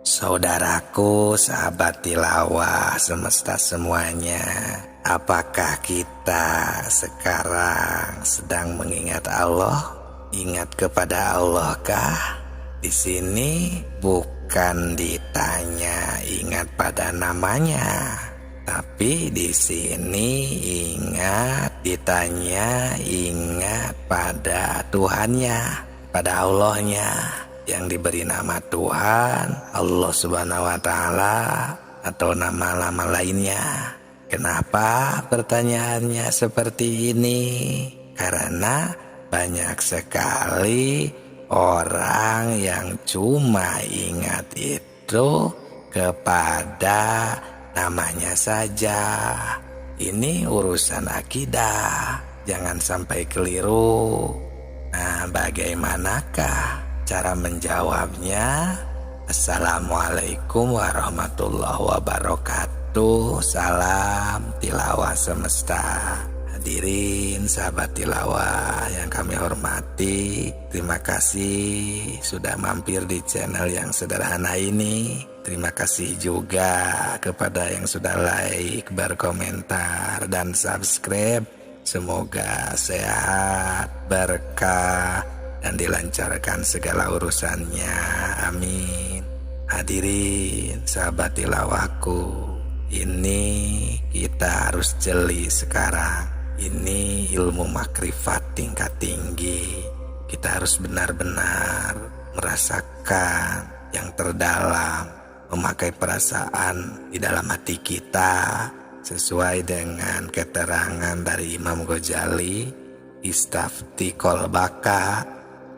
Saudaraku, sahabat tilawah semesta semuanya, apakah kita sekarang sedang mengingat Allah? Ingat kepada Allah kah? Di sini bukan ditanya ingat pada namanya, tapi di sini ditanya ingat pada Tuhannya, pada Allahnya, yang diberi nama Tuhan, Allah Subhanahu wa Ta'ala, atau nama-nama lainnya. Kenapa pertanyaannya seperti ini? Karena banyak sekali orang yang cuma ingat itu kepada namanya saja. Ini urusan akidah, jangan sampai keliru. Nah, bagaimanakah cara menjawabnya? Assalamualaikum warahmatullahi wabarakatuh. Salam tilawah semesta. Hadirin sahabat tilawah yang kami hormati, terima kasih sudah mampir di channel yang sederhana ini. Terima kasih juga kepada yang sudah like, berkomentar, dan subscribe. Semoga sehat, berkah, dan dilancarkan segala urusannya. Amin. Hadirin sahabat tilawahku, ini kita harus jeli sekarang. Ini ilmu makrifat tingkat tinggi. Kita harus benar-benar merasakan yang terdalam, memakai perasaan di dalam hati kita sesuai dengan keterangan dari Imam Ghazali, istafti kolbaka,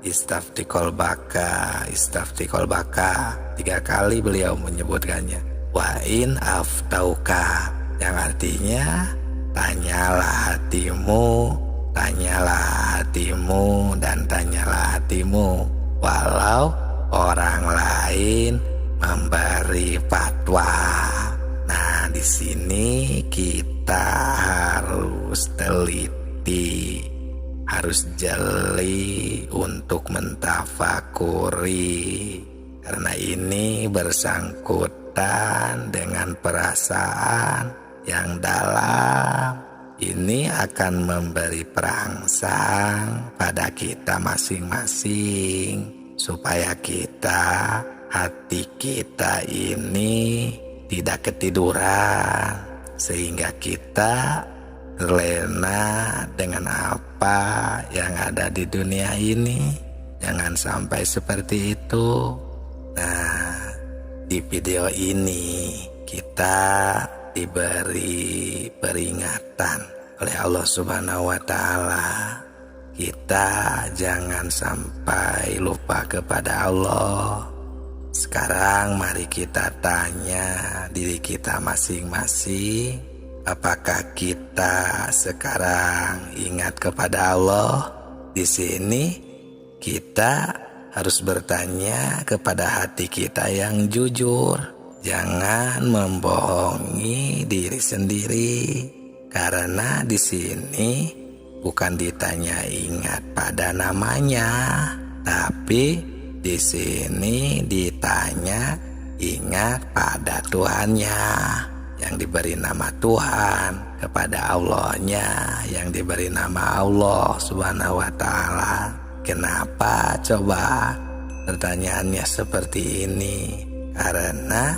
istafti kolbaka, istafti kolbaka. 3 kali beliau menyebutkannya. Wa in aftauka, yang artinya tanyalah hatimu, tanyalah hatimu, dan tanyalah hatimu, walau orang lain memberi fatwa. Nah, di sini kita harus teliti, harus jeli untuk mentafakuri, karena ini bersangkutan dengan perasaan yang dalam. Ini akan memberi perangsang pada kita masing-masing, supaya kita, hati kita ini tidak ketiduran, sehingga kita terlena dengan apa yang ada di dunia ini. Jangan sampai seperti itu. Nah, di video ini kita diberi peringatan oleh Allah Subhanahu wa Ta'ala. Kita jangan sampai lupa kepada Allah. Sekarang mari kita tanya diri kita masing-masing, apakah kita sekarang ingat kepada Allah? Di sini kita harus bertanya kepada hati kita yang jujur. Jangan membohongi diri sendiri, karena di sini bukan ditanya ingat pada namanya, tapi di sini ditanya ingat pada Tuhannya, yang diberi nama Tuhan, kepada Allahnya yang diberi nama Allah Subhanahu wa Ta'ala. Kenapa coba pertanyaannya seperti ini? Karena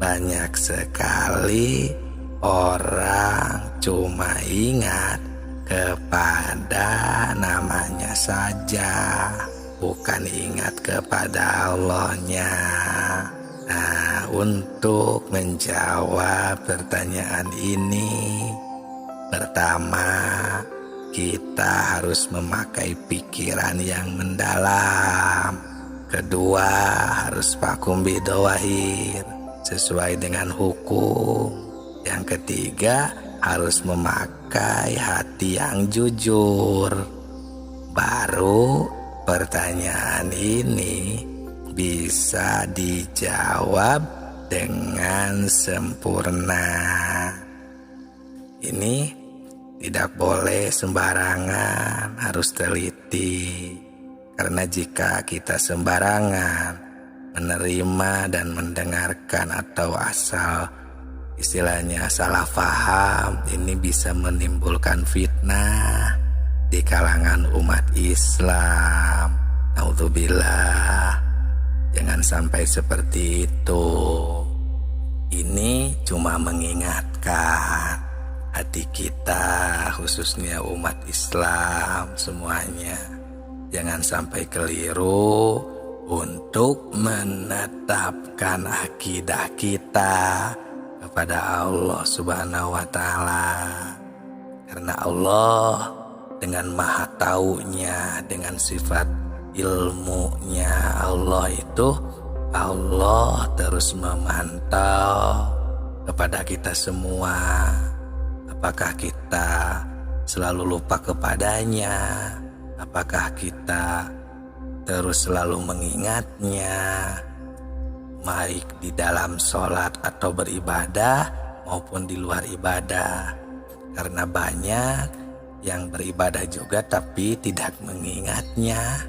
banyak sekali orang cuma ingat kepada namanya saja, bukan ingat kepada Allahnya. Nah, untuk menjawab pertanyaan ini, pertama, kita harus memakai pikiran yang mendalam. Kedua, harus fakum bidawahir, sesuai dengan hukum. Yang ketiga, harus memakai hati yang jujur. Baru pertanyaan ini bisa dijawab dengan sempurna. Ini tidak boleh sembarangan, harus teliti. Karena jika kita sembarangan, menerima dan mendengarkan atau asal istilahnya salah paham, ini bisa menimbulkan fitnah di kalangan umat Islam. Naudzubillah, jangan sampai seperti itu. Ini cuma mengingatkan hati kita, khususnya umat Islam semuanya, jangan sampai keliru untuk menetapkan akidah kita kepada Allah Subhanahu wa Ta'ala. Karena Allah dengan maha taunya, dengan sifat ilmunya Allah itu, Allah terus memantau kepada kita semua. Apakah kita selalu lupa kepadanya? Apakah kita terus selalu mengingatnya, baik di dalam sholat atau beribadah maupun di luar ibadah? Karena banyak yang beribadah juga tapi tidak mengingatnya,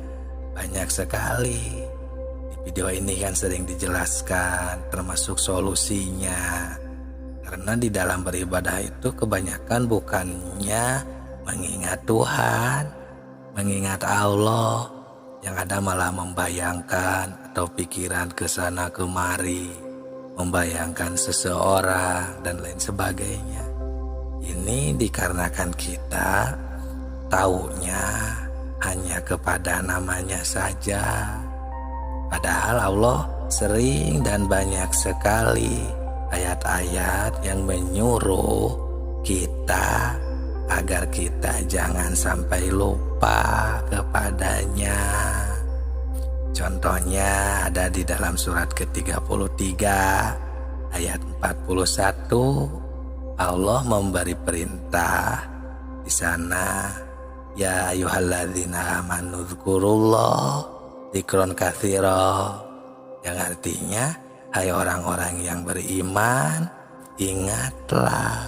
banyak sekali. Di video ini kan sering dijelaskan termasuk solusinya. Karena di dalam beribadah itu kebanyakan bukannya mengingat Tuhan, mengingat Allah, yang ada malah membayangkan atau pikiran ke sana kemari, membayangkan seseorang dan lain sebagainya. Ini dikarenakan kita taunya hanya kepada namanya saja. Padahal Allah sering dan banyak sekali ayat-ayat yang menyuruh kita agar kita jangan sampai lupa kepadanya. Contohnya ada di dalam surat ke-33 ayat 41. Allah memberi perintah di sana, ya ayyuhalladzina amanu dzkurullah dzikron katsira, yang artinya, hai orang-orang yang beriman, ingatlah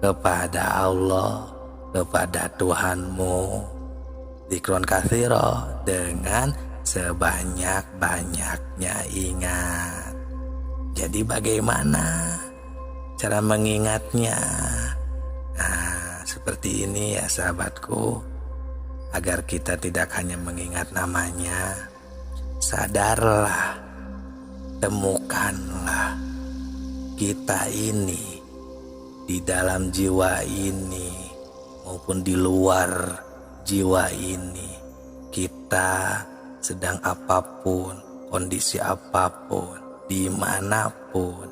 kepada Allah, kepada Tuhanmu, dzikron katsira, dengan sebanyak-banyaknya ingat. Jadi bagaimana cara mengingatnya? Nah, seperti ini ya sahabatku, agar kita tidak hanya mengingat namanya. Sadarlah, temukanlah kita ini di dalam jiwa ini maupun di luar jiwa ini, kita sedang apapun, kondisi apapun, dimanapun,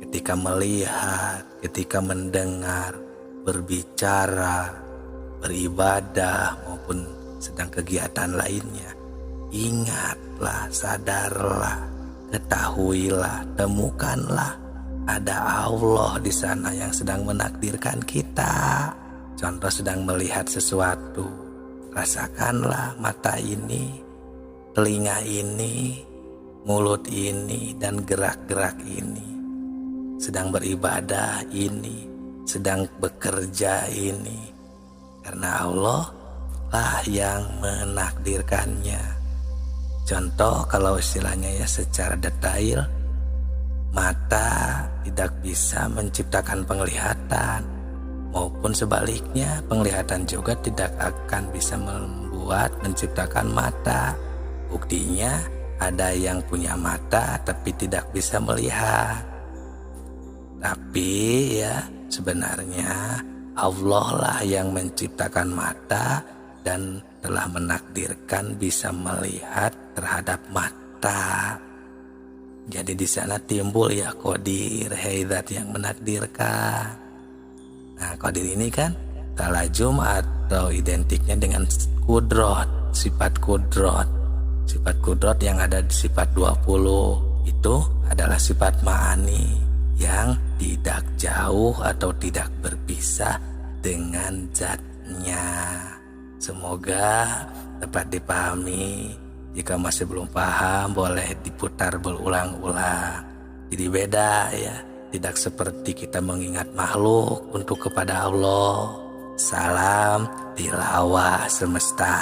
ketika melihat, ketika mendengar, berbicara, beribadah maupun sedang kegiatan lainnya, ingatlah, sadarlah, ketahuilah, temukanlah ada Allah di sana yang sedang menakdirkan kita. Contoh sedang melihat sesuatu, rasakanlah mata ini, telinga ini, mulut ini, dan gerak-gerak ini. Sedang beribadah ini, sedang bekerja ini, karena Allah lah yang menakdirkannya. Contoh kalau istilahnya ya secara detail, mata tidak bisa menciptakan penglihatan, maupun sebaliknya penglihatan juga tidak akan bisa menciptakan mata. Buktinya ada yang punya mata tapi tidak bisa melihat. Tapi ya sebenarnya Allah lah yang menciptakan mata dan telah menakdirkan bisa melihat terhadap mata. Jadi di sana timbul ya qadir, zat yang menakdirkan. Nah, qadir ini kan talajum atau identiknya dengan kudrot, sifat kudrot. Sifat kudrot yang ada di sifat 20 itu adalah sifat ma'ani yang tidak jauh atau tidak berpisah dengan zatnya. Semoga dapat dipahami. Jika masih belum paham, boleh diputar berulang-ulang. Jadi beda ya, tidak seperti kita mengingat makhluk untuk kepada Allah. Salam tilawah semesta.